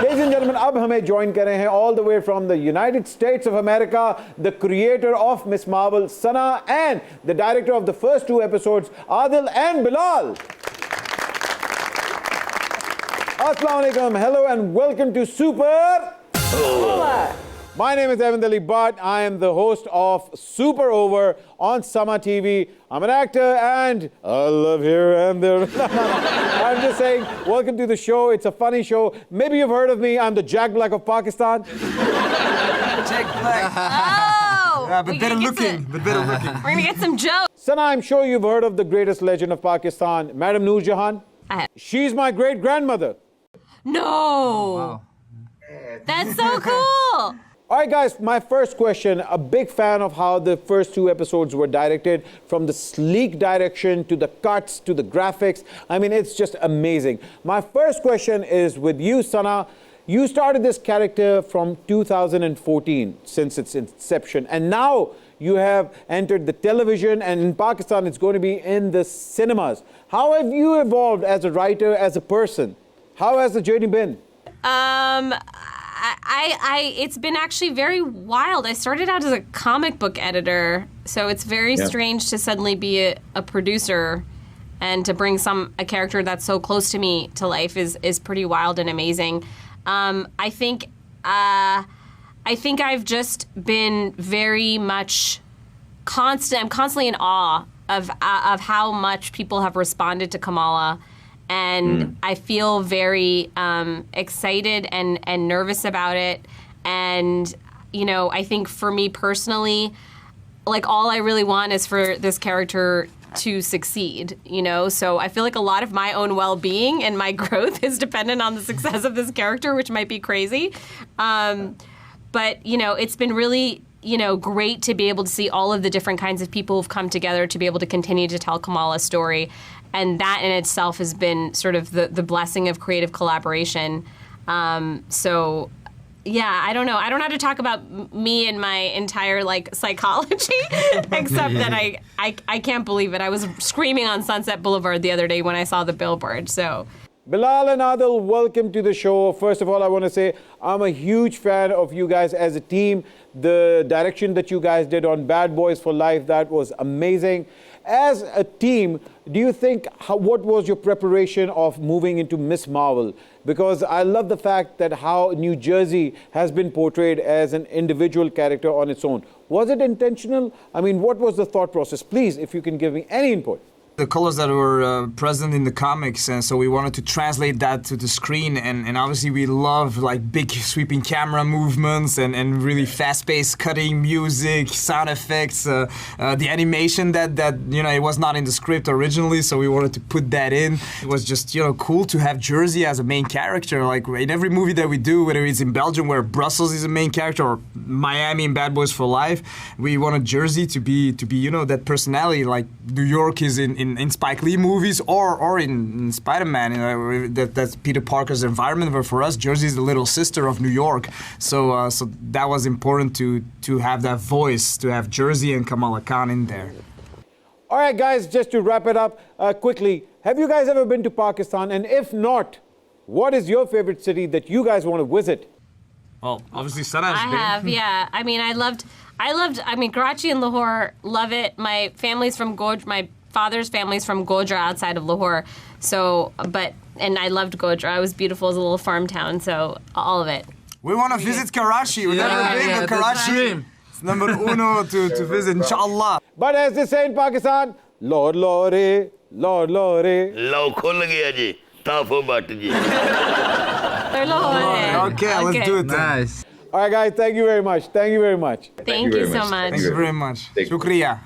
Ladies and gentlemen, अब हमें join कर रहे हैं all the way from the United States of America, the creator of Miss Marvel, SAMAA, and the director of the first 2 episodes, Adil and Bilal. Assalamu alaikum, hello and welcome to Super Over. My name is Ahmed Ali Butt. I am the host of Super Over on SAMAA TV. I'm an actor and I love here and there. I'm just saying, welcome to the show. It's a funny show. Maybe you've heard of me. I'm the Jack Black of Pakistan. Jack Black. Oh! Yeah, but better looking. We're gonna get some jokes. SAMAA, I'm sure you've heard of the greatest legend of Pakistan, Madam Noor Jahan. I have. She's my great-grandmother. No! Oh, wow. That's so cool! All right, guys, my first question. A big fan of how the first 2 episodes were directed, from the sleek direction to the cuts to the graphics. I mean, it's just amazing. My first question is with you, SAMAA. You started this character from 2014, since its inception, and now you have entered the television, and in Pakistan, it's going to be in the cinemas. How have you evolved as a writer, as a person? How has the journey been? It's been actually very wild. I started out as a comic book editor, so it's very strange to suddenly be a producer and to bring a character that's so close to me to life is pretty wild and amazing. I think I've just been very much I'm constantly in awe of how much people have responded to Kamala. And I feel very excited and nervous about it. And, you know, I think for me personally, like, all I really want is for this character to succeed, you know? So I feel like a lot of my own well-being and my growth is dependent on the success of this character, which might be crazy. But, you know, it's been really, you know, great to be able to see all of the different kinds of people who've come together to be able to continue to tell Kamala's story. And that in itself has been sort of the blessing of creative collaboration. So, yeah, I don't know. I don't know how to talk about me and my entire, like, psychology, except that I can't believe it. I was screaming on Sunset Boulevard the other day when I saw the billboard, so. Bilal and Adil, welcome to the show. First of all, I want to say I'm a huge fan of you guys as a team. The direction that you guys did on Bad Boys for Life, that was amazing. As a team, do you think, what was your preparation of moving into Miss Marvel? Because I love the fact that how New Jersey has been portrayed as an individual character on its own. Was it intentional? I mean, what was the thought process? Please, if you can give me any input. The colors that were present in the comics, and so we wanted to translate that to the screen, and obviously we love like big sweeping camera movements and really fast-paced cutting music, sound effects, the animation that you know, it was not in the script originally, so we wanted to put that in. It was just, you know, cool to have Jersey as a main character. Like in every movie that we do, whether it's in Belgium where Brussels is a main character or Miami in Bad Boys for Life, we wanted Jersey to be you know, that personality like New York is in Spike Lee movies or in Spider-Man, you know, that's Peter Parker's environment. But for us, Jersey is the little sister of New York. So that was important to have that voice, to have Jersey and Kamala Khan in there. All right, guys, just to wrap it up quickly, have you guys ever been to Pakistan? And if not, what is your favorite city that you guys want to visit? Well, obviously, Sana's I have, yeah. I mean, I mean, Karachi and Lahore, love it. My family's from my father's family's from Godhra outside of Lahore. So, and I loved Godhra. It was beautiful as a little farm town, so all of it. We want to visit Karachi. We've never been to Karachi. It's number uno to visit, inshallah. But as they say in Pakistan, Lord Lore, Lord Lore. Law khul gaya ji, taafo bat ji. Okay, let's do it. Nice. All right, guys, thank you very much. Thank you very much. Thank you so much. Thank you very much. Shukriya.